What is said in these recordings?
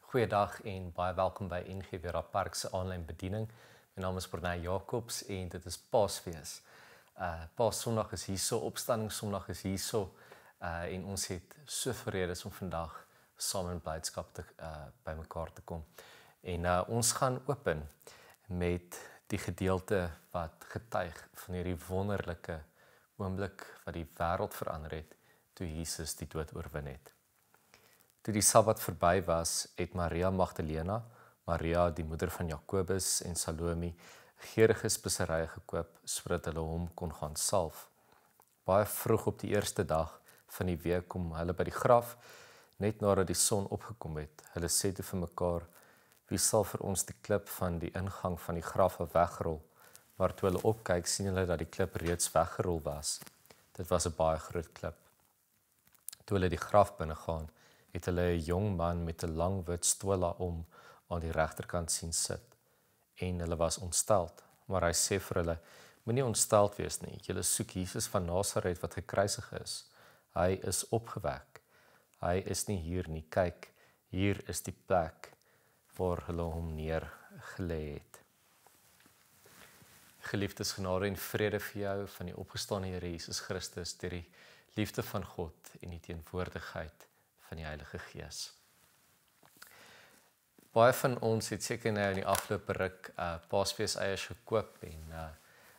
Goeiedag en baie welkom by NG Vera Park se aanlyn bediening. My naam is Brunei Jacobs en dit is Paasfees. Paaszondag is hierso, Opstandingssondag is hierso en ons het soveel redes om vandag saam in blydskap te bymekaar te kom. En ons gaan open met die gedeelte wat getuig van hierdie wonderlike oomblik wat die wêreld verander het toe Jesus die dood oorwin het. Toe die Sabbat verby was, het Maria Magdalena, Maria die moeder van Jakobus en Salome, geurende speserye gekoop sodat hulle hom kon gaan salf. Baie vroeg op die eerste dag van die week kom hulle by die graf, net nadat die son opgekom het. Hulle sê toe vir mekaar, wie sal vir ons die klip van die ingang van die graf wegrol? Maar toe hulle opkyk, sien hulle dat die klip reeds weggerol was. Dit was 'n baie groot klip. Toe hulle die graf binne gaan, het hulle 'n jong man met 'n lang wit stola om aan die regterkant sien sit. En hulle was ontsteld, maar hy sê vir hulle, moenie ontsteld wees nie, julle soek Jesus van Nasaret wat gekruisig is. Hy is opgewek. Hy is nie hier nie, kyk, hier is die plek waar hulle hom neergelê het. Geliefdes, genade en vrede vir jou van die opgestane Here Jesus Christus, deur die liefde van God en die teenwoordigheid van die Heilige Gees. Baie van ons het seker nou in die afgelope ruk Paasfees eiers gekoop en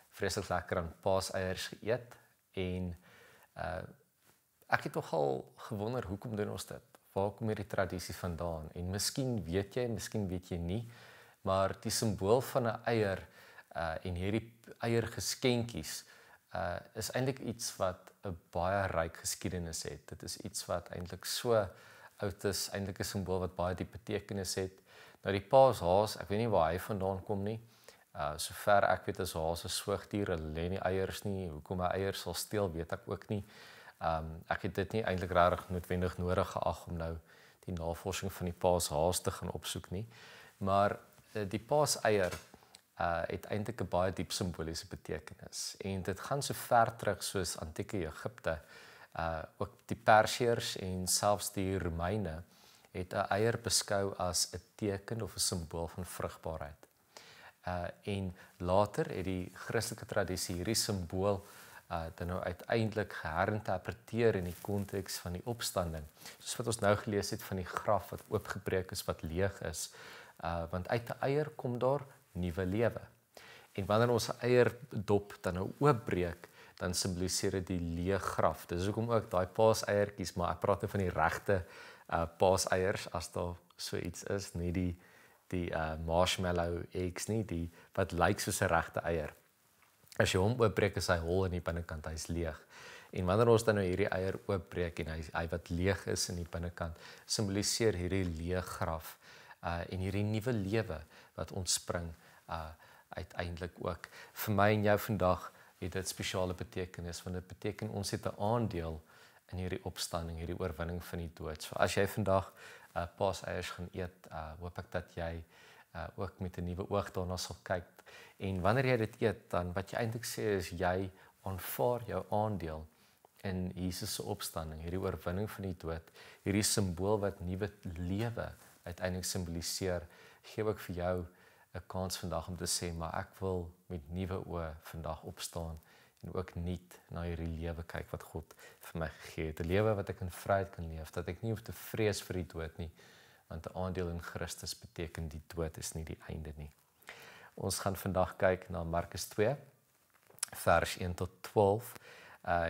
vreeslik lekker aan paaseiers geëet en ek het nogal gewonder hoekom doen ons dit? Waar kom hierdie tradisie vandaan? En miskien weet jy nie, maar die simbool van 'n eier en hierdie eiergeskenkies is eintlik iets wat 'n baie ryk geskiedenis het. Dit is iets wat eintlik so oud is, eintlik 'n simbool wat baie diep betekenis het. Nou die paashaas, ek weet nie waar hy vandaan kom nie. Sover ek weet is haas 'n soogdier, hulle lê nie eiers nie. Hoekom hy eiers sal steel, weet ek ook nie. Ek het dit nie eintlik regtig noodwendig nodig geag om nou die navorsing van die paashaas te gaan opsoek nie. Maar die paaseier het eintlik 'n baie diep simboliese betekenis. En dit gaan so ver terug soos antieke Egipte. Ook die Persiërs en selfs die Romeine het 'n eier beskou as 'n teken of 'n simbool van vrugbaarheid. En later het die Christelike tradisie hierdie simbool dan nou uiteindelik geherinterpreteer in die konteks van die opstanding. Soos wat ons nou gelees het van die graf wat oopgebreek is, wat leeg is. Want uit 'n eier kom daar nuwe lewe. En wanneer ons 'n eierdop dan nou oopbreek, dan simboliseer dit die leë graf. Dis hoekom ook daai paaseiertjies, maar ek praat nou van die regte paaseiers as daar so iets is, nie die marshmallow eggs nie, die wat lyk soos 'n regte eier. As jy hom oopbreek, is hy hol in die binnekant, hy's leeg. En wanneer ons dan nou hierdie eier oopbreek en hy wat leeg is in die binnekant, simboliseer hierdie leë graf en hierdie nuwe lewe wat ontspring uiteindelik ook. Vir my en jou vandag het dit spesiale betekenis, want dit beteken ons het 'n aandeel in hierdie opstanding, hierdie oorwinning van die dood. So as jy vandag paaseiers gaan eet, hoop ek dat jy ook met 'n nuwe oog daarna sal kyk. En wanneer jy dit eet, dan wat jy eintlik sê is jy aanvaar jou aandeel in Jesus se opstanding, hierdie oorwinning van die dood, hierdie simbool wat nuwe lewe uiteindelik simboliseer, gee ook vir jou 'n kans vandag om te sê, maar ek wil met nuwe oë vandag opstaan en ook nuut na hierdie lewe kyk wat God vir my gegee het. 'n Lewe wat ek in vryheid kan leef, dat ek nie hoef te vrees vir die dood nie, want 'n aandeel in Christus beteken die dood is nie die einde nie. Ons gaan vandag kyk na Markus 2, vers 1 tot 12.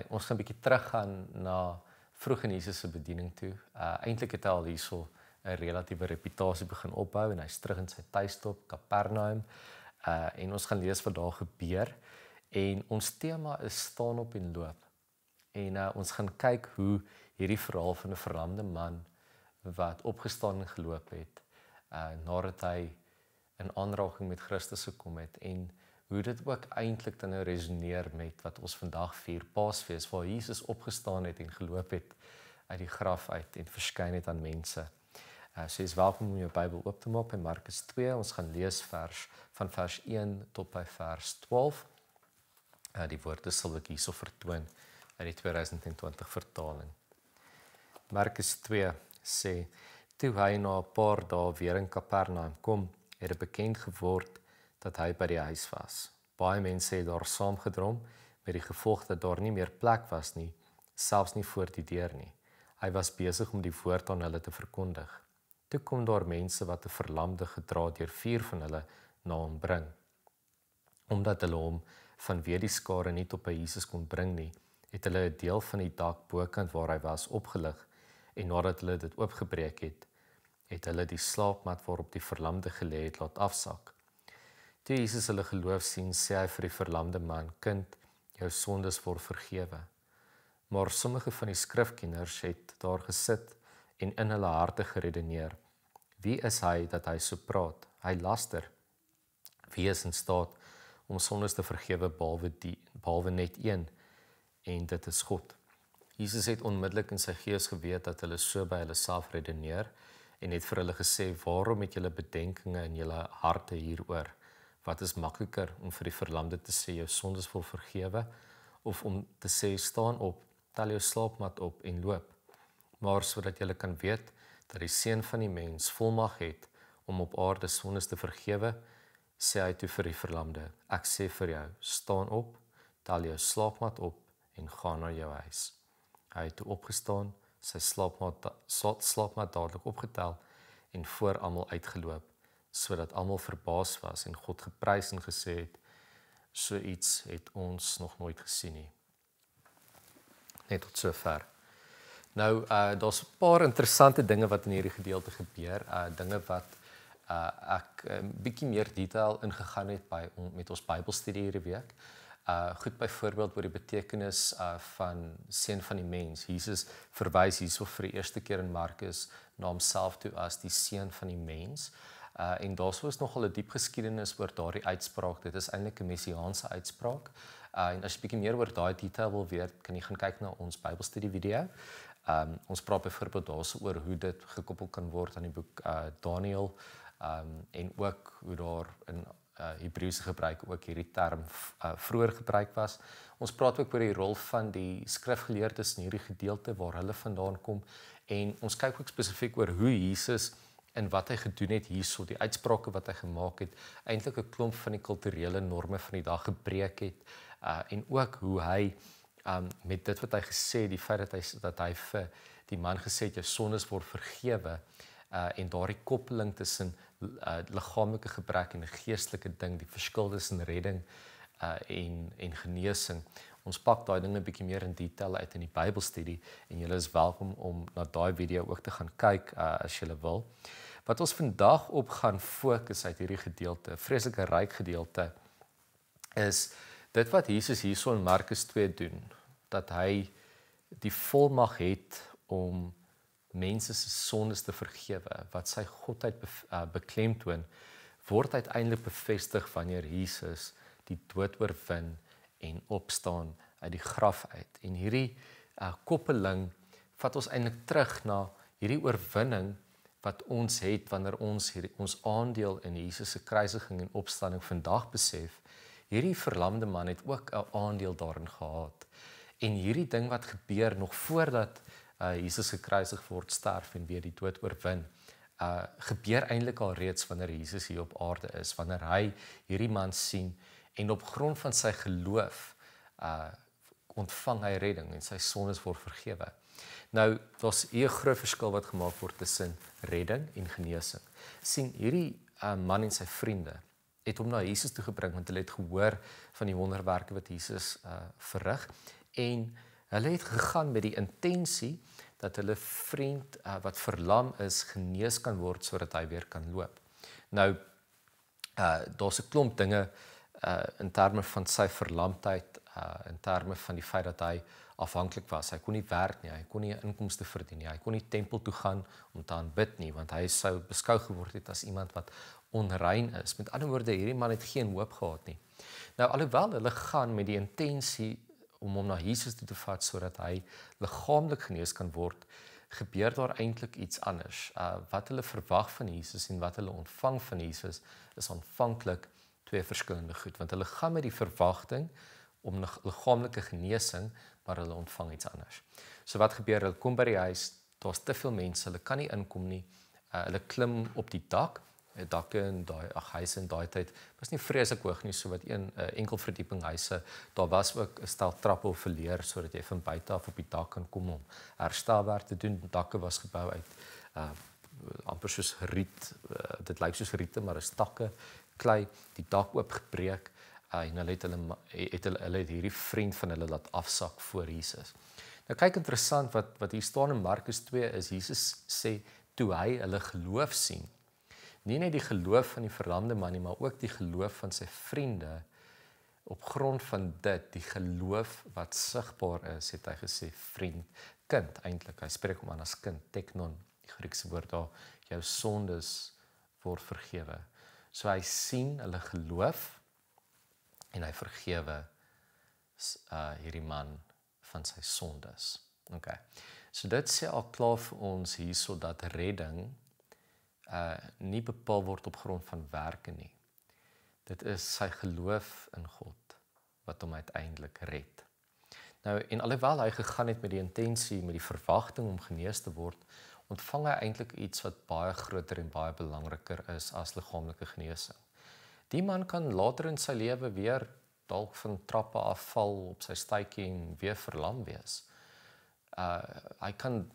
Ons gaan 'n bietjie teruggaan na vroeg in Jesus se bediening toe. Eintlik het hy al hierso 'n relatiewe reputasie begin opbou en hy's terug in sy tuisdorp Kapernaum. En ons gaan lees wat daar gebeur. En ons tema is staan op en loop. En ons gaan kyk hoe hierdie verhaal van 'n verlamde man wat opgestaan en geloop het, nadat hy in aanraking met Christus gekom het en hoe dit ook eintlik dan nou resoneer met wat ons vandag vier, Paasfees, waar Jesus opgestaan het en geloop het uit die graf uit en verskyn het aan mense. So is welkom om jou Bybel oop te maak by Markus 2. Ons gaan lees van vers 1 tot by vers 12. Die woorde sal ek hierso vertoon uit die 2020 vertaling. Markus 2 sê, Toe hy na 'n paar dae weer in Kapernaum kom, het dit bekend geword dat hy by die huis was. Baie mense het daar saamgedrom met die gevolg dat daar nie meer plek was nie, selfs nie voor die deur nie. Hy was besig om die woord aan hulle te verkondig. Toe kom daar mense wat 'n verlamde gedra deur 4 van hulle na hom bring. Omdat hulle hom vanweë die skare nie tot by Jesus kon bring nie, het hulle 'n deel van die dak bokant waar hy was opgelig en nadat hulle dit oopgebreek het hulle die slaapmat waarop die verlamde gelê het laat afsak. Toe Jesus hulle geloof sien, sê hy vir die verlamde man: "Kind, jou sondes word vergewe." Maar sommige van die skrifkenners het daar gesit en in hulle harte geredeneer: "Wie is hy dat hy so praat? Hy laster. Wie is in staat om sondes te vergewe behalwe net een, en dit is God?" Jesus het onmiddellik in sy gees geweet dat hulle so by hulle self redeneer en het vir hulle gesê: "Waarom het julle bedenkinge in julle harte hieroor? Wat is makliker om vir die verlamde te sê jou sondes word vergewe, of om te sê staan op, tel jou slaapmat op en loop? Maar sodat julle kan weet dat die Seun van die Mens volmag het om op aarde sondes te vergewe, sê hy toe vir die verlamde: "Ek sê vir jou, staan op, tel jou slaapmat op en gaan na jou huis." Hy het toe opgestaan, sy slaapmat dadelik opgetel en voor almal uitgeloop, sodat almal verbaas was en God geprys en gesê het: "So iets het ons nog nooit gesien nie." Net tot sover. Nou, daar's 'n paar interessante dinge wat in hierdie gedeelte gebeur, dinge wat ek 'n bietjie meer detail ingegaan het met ons Bybelstudie hierdie week. Goed byvoorbeeld oor die betekenis van Seun van die Mens. Jesus verwys hierso vir die eerste keer in Markus na homself toe as die Seun van die Mens. En daarso is nogal 'n diep geskiedenis oor daardie uitspraak. Dit is eintlik 'n messiaanse uitspraak. En as jy bietjie meer oor daai detail wil weet, kan jy gaan kyk na ons Bybelstudie video. Ons praat byvoorbeeld daarso oor hoe dit gekoppel kan word aan die boek Daniël, en ook hoe daar in Hebreëse gebruik ook hierdie term vroeër gebruik was. Ons praat ook oor die rol van die skrifgeleerdes in hierdie gedeelte, waar hulle vandaan kom, en ons kyk ook spesifiek oor hoe Jesus en wat hy gedoen het hierso, die uitsprake wat hy gemaak het, eintlik 'n klomp van die kulturele norme van die dag gebreek het, en ook hoe hy met dit wat hy gesê het, die feit dat hy vir die man gesê het jou sondes word vergewe, en daardie koppeling tussen liggaamlike gebrek en 'n geestelike ding, die verskil tussen redding en genesing. Ons pak daai dinge 'n bietjie meer in detail uit in die Bybelstudie, en julle is welkom om na daai video ook te gaan kyk as julle wil. Wat ons vandag op gaan fokus uit hierdie gedeelte, 'n vreeslike ryk gedeelte, is dit wat Jesus hierso in Markus 2 doen, dat hy die volmag het om mense se sondes te vergewe, wat sy godheid beklemtoon, word uiteindelik bevestig wanneer Jesus die dood oorwin en opstaan uit die graf uit. En hierdie koppeling vat ons eintlik terug na hierdie oorwinning wat ons het wanneer ons aandeel in Jesus se kruisiging en opstanding vandag besef. Hierdie verlamde man het ook 'n aandeel daarin gehad. En hierdie ding wat gebeur nog voordat Jesus gekruisig word, sterf en weer die dood oorwin, gebeur eintlik al reeds wanneer Jesus hier op aarde is, wanneer hy hierdie man sien en op grond van sy geloof ontvang hy redding en sy sondes word vergewe. Nou, daar's hier 'n groot verskil wat gemaak word tussen redding en genesing. Sien, hierdie man en sy vriende het hom na Jesus toe gebring, want hulle het gehoor van die wonderwerke wat Jesus verrig, en hulle het gegaan met die intensie dat hulle vriend wat verlam is, genees kan word sodat hy weer kan loop. Nou, daar's 'n klomp dinge in terme van sy verlamdheid, in terme van die feit dat hy afhanklik was. Hy kon nie werk nie, hy kon nie 'n inkomste verdien nie, hy kon nie tempel toe gaan om te aanbid nie, want hy sou beskou geword het as iemand wat onrein is. Met ander woorde, hierdie man het geen hoop gehad nie. Nou, alhoewel hulle gaan met die intensie om hom na Jesus toe te vat sodat hy liggaamlik genees kan word, gebeur daar eintlik iets anders. Wat hulle verwag van Jesus en wat hulle ontvang van Jesus is aanvanklik twee verskillende goed, want hulle gaan met die verwagting om liggaamlike genesing, maar hulle ontvang iets anders. So wat gebeur? Hulle kom by die huis, daar's te veel mense, hulle kan nie inkom nie, hulle klim op die dak. Dakke in daai huise in daai tyd was nie vreeslik hoog nie, so wat enkel verdieping huise. Daar was ook 'n stel trappe of verleer sodat jy van buite af op die dak kan kom om herstelwerk te doen. Dakke was gebou uit amper soos riet. Dit lyk soos riete, maar is takke, klei, die dak oopgebreek en hulle het hierdie vriend van hulle laat afsak voor Jesus. Nou kyk, interessant wat hier staan in Markus 2 is Jesus sê toe hy hulle geloof sien. Nie net die geloof van die verlamde man nie, maar ook die geloof van sy vriende. Op grond van dit, die geloof wat sigbaar is, het hy gesê vriend, kind eintlik. Hy spreek hom aan as kind, teknon, die Griekse woord daar, jou sondes word vergewe. So hy sien hulle geloof en hy vergewe hierdie man van sy sondes. Okay. So dit sê al klaar vir ons hierso dat redding nie bepaal word op grond van werke nie. Dit is sy geloof in God wat hom uiteindelik red. Nou, en alhoewel hy gegaan het met die intensie, met die verwagting om genees te word, ontvang hy eintlik iets wat baie groter en baie belangriker is as liggaamlike genesing. Die man kan later in sy lewe weer dalk van trappe afval op sy stuitjie en weer verlam wees. Hy kan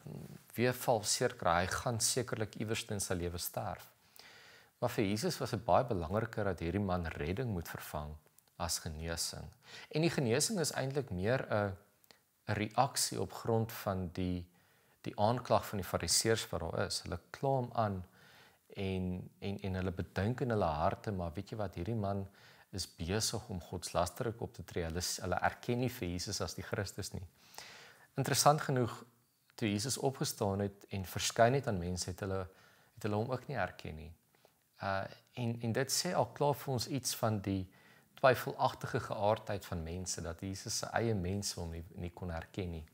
weer val seer kry, hy gaan sekerlik iewers in sy lewe sterf. Maar vir Jesus was dit baie belangriker dat hierdie man redding moet vervang as genesing. En die genesing is eintlik meer 'n reaksie op grond van die aanklag van die fariseërs wat daar is. Hulle kla hom aan en hulle bedink in hulle harte, maar weet jy wat, hierdie man is besig om godslasterik op te tree. Hulle erken nie vir Jesus as die Christus nie. Interessant genoeg, toe Jesus opgestaan het en verskyn het aan mense, het hulle hom ook nie erken nie. En dit sê al klaar vir ons iets van die twyfelagtige geaardheid van mense, dat Jesus sy eie mense hom nie kon herken nie.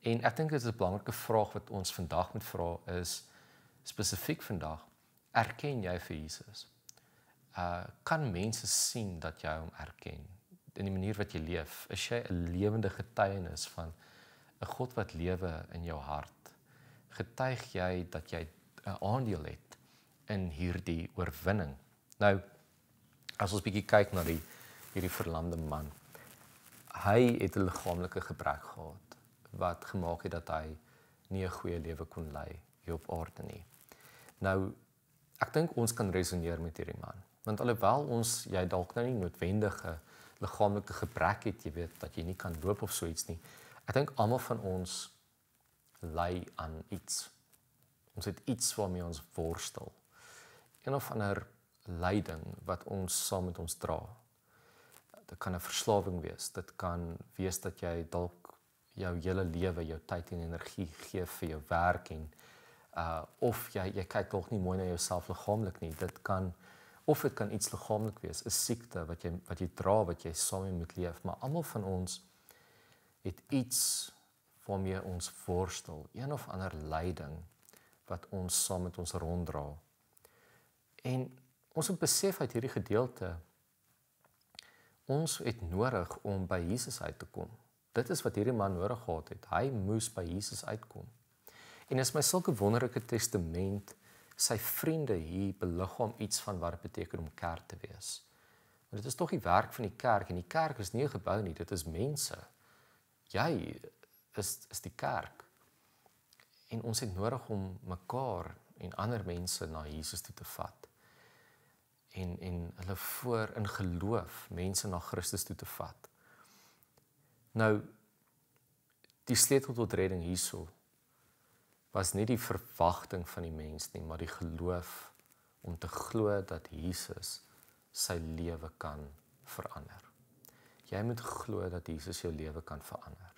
En ek dink dit is 'n belangrike vraag wat ons vandag moet vra is, spesifiek vandag, erken jy vir Jesus? Kan mense sien dat jy hom erken? In die manier wat jy leef, is jy 'n lewende getuienis van 'n God wat lewe in jou hart? Getuig jy dat jy 'n aandeel het in hierdie oorwinning? Nou, as ons bietjie kyk na hierdie verlamde man, hy het 'n liggaamlike gebrek gehad wat gemaak het dat hy nie 'n goeie lewe kon lei hier op aarde nie. Nou, ek dink ons kan resoneer met hierdie man, want alhoewel jy dalk nou nie noodwendige liggaamlike gebrek het, jy weet dat jy nie kan loop of so iets nie. Ek dink almal van ons ly aan iets. Ons het iets waarmee ons worstel. Een of ander lyding wat ons saam met ons dra. Dit kan 'n verslawing wees. Dit kan wees dat jy dalk jou hele lewe, jou tyd en energie gee vir jou werk en of jy kyk dalk nie mooi na jouself liggaamlik nie. Dit kan iets liggaamlik wees, 'n siekte wat jy dra, wat jy saam mee moet leef, maar almal van ons het iets waarmee ons worstel, een of ander lyding wat ons saam met ons ronddra. En ons moet besef uit hierdie gedeelte, ons het nodig om by Jesus uit te kom. Dit is wat hierdie man nodig gehad het. Hy moes by Jesus uitkom. En is my sulke wonderlike testament, sy vriende hier beliggaam iets van wat dit beteken om kerk te wees. Maar dit is tog die werk van die kerk, en die kerk is nie 'n gebou nie, dit is mense. Jy is die kerk. En ons het nodig om mekaar en ander mense na Jesus toe te vat. En hulle voor in geloof mense na Christus toe te vat. Nou, die sleutel tot redding hierso was nie die verwagting van die mens nie, maar die geloof om te glo dat Jesus sy lewe kan verander. Jy moet glo dat Jesus jou lewe kan verander.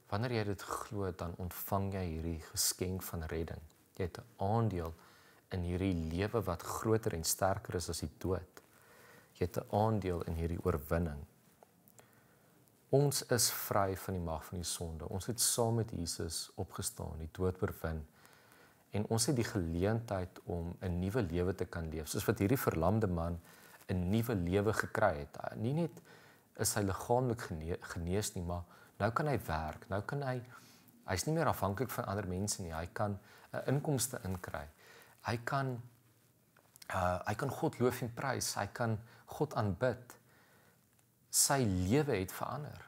Wanneer jy dit glo, dan ontvang jy hierdie geskenk van redding. Jy het 'n aandeel in hierdie lewe wat groter en sterker is as die dood. Jy het 'n aandeel in hierdie oorwinning. Ons is vry van die mag van die sonde. Ons het saam met Jesus opgestaan, die dood oorwin. En ons het die geleentheid om 'n nuwe lewe te kan leef, soos wat hierdie verlamde man 'n nuwe lewe gekry het. Nie net is hy liggaamlik genees nie, maar nou kan hy werk. Nou kan hy's nie meer afhanklik van ander mense nie. Hy kan 'n inkomste inkry. Hy kan God loof en prys, hy kan God aanbid. Sy lewe het verander.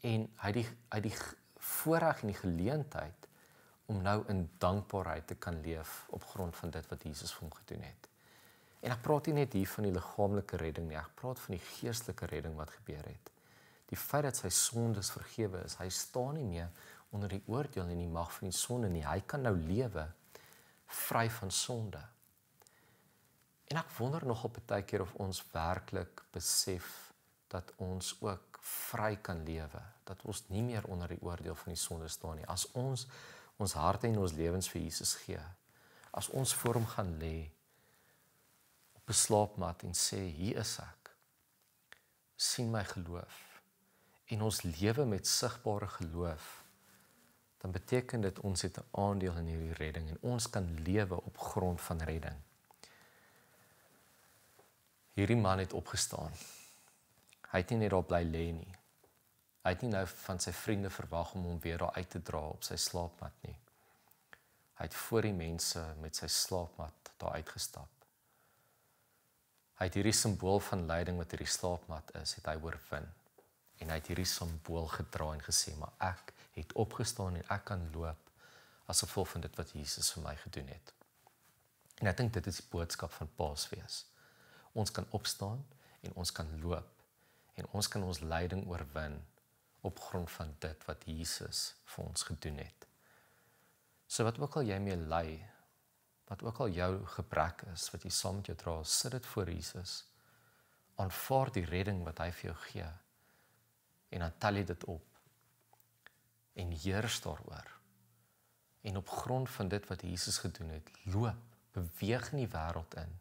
En hy het die voorreg en die geleentheid om nou in dankbaarheid te kan leef op grond van dit wat Jesus vir hom gedoen het. En ek praat nie net hier van die liggaamlike redding nie, ek praat van die geestelike redding wat gebeur het. Die feit dat sy sondes vergewe is, hy staan nie meer onder die oordeel en die mag van die sonde nie. Hy kan nou lewe vry van sonde. En ek wonder nogal baie keer of ons werklik besef dat ons ook vry kan lewe, dat ons nie meer onder die oordeel van die sonde staan nie. As ons harte en ons lewens vir Jesus gee, as ons voor hom gaan lê op 'n slaapmat en sê, hier is ek, sien my geloof, en ons lewe met sigbare geloof, dan beteken dit ons het 'n aandeel in hierdie redding en ons kan lewe op grond van redding. Hierdie man het opgestaan. Hy het nie net daar bly lê nie. Hy het nie nou van sy vriende verwag om hom weer daar uit te dra op sy slaapmat nie. Hy het voor die mense met sy slaapmat daar uitgestap. Hy het hierdie simbool van lyding wat hierdie slaapmat is, het hy oorwin. En hy het hierdie simbool gedra en gesê, maar ek het opgestaan en ek kan loop as gevolg van dit wat Jesus vir my gedoen het. En ek dink dit is die boodskap van Paasfees. Ons kan opstaan en ons kan loop en ons kan ons lyding oorwin op grond van dit wat Jesus vir ons gedoen het. So wat ook al jy mee ly, wat ook al jou gebrek is, wat jy saam met jou dra, sit dit voor Jesus, aanvaar die redding wat hy vir jou gee, en dan tel jy dit op, en heers daaroor, en op grond van dit wat Jesus gedoen het, loop, beweeg in die wêreld in,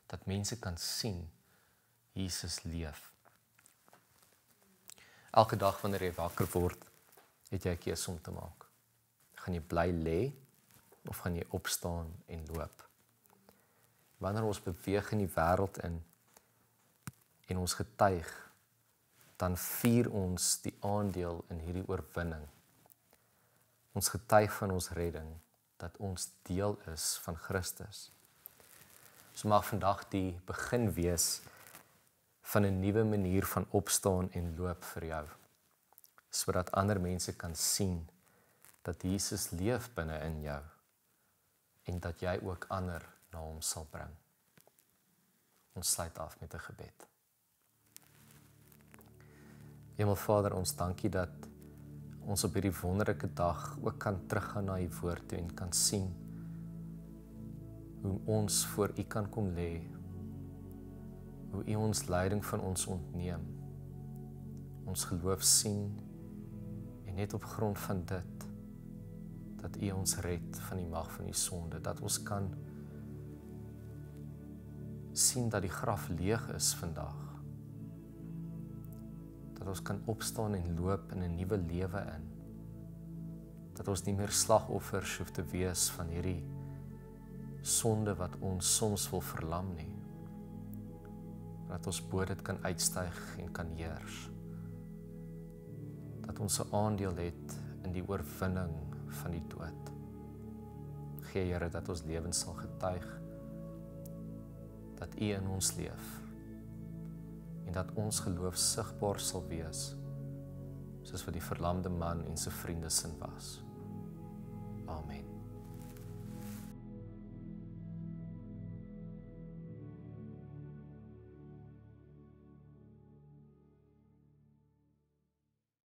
dat mense kan sien, Jesus leef. Elke dag wanneer jy wakker word, het jy 'n keuse om te maak. Gaan jy bly lê, of gaan jy opstaan en loop? Wanneer ons beweeg in die wêreld in, en ons getuig, dan vier ons die aandeel in hierdie oorwinning. Ons getuig van ons redding, dat ons deel is van Christus. So mag vandag die begin wees van 'n nuwe manier van opstaan en loop vir jou, sodat ander mense kan sien dat Jesus leef binne in jou en dat jy ook ander na hom sal bring. Ons sluit af met 'n gebed. Hemelvader, ons dankie dat ons op hierdie wonderlike dag ook kan teruggaan na u woord toe en kan sien hoe ons voor u kan kom lê, hoe u ons lyding van ons ontneem, ons geloof sien en net op grond van dit, dat u ons red van die mag van die sonde, dat ons kan sien dat die graf leeg is vandag, dat ons kan opstaan en loop in 'n nuwe lewe in, dat ons nie meer slagoffers hoef te wees van hierdie sonde wat ons soms wil verlam nie, dat ons bo dit kan uitstyg en kan heers, dat ons 'n aandeel het in die oorwinning van die dood. Gee Here dat ons lewens sal getuig dat u in ons leef en dat ons geloof sigbaar sal wees soos wat die verlamde man en sy vriende sin was. Amen.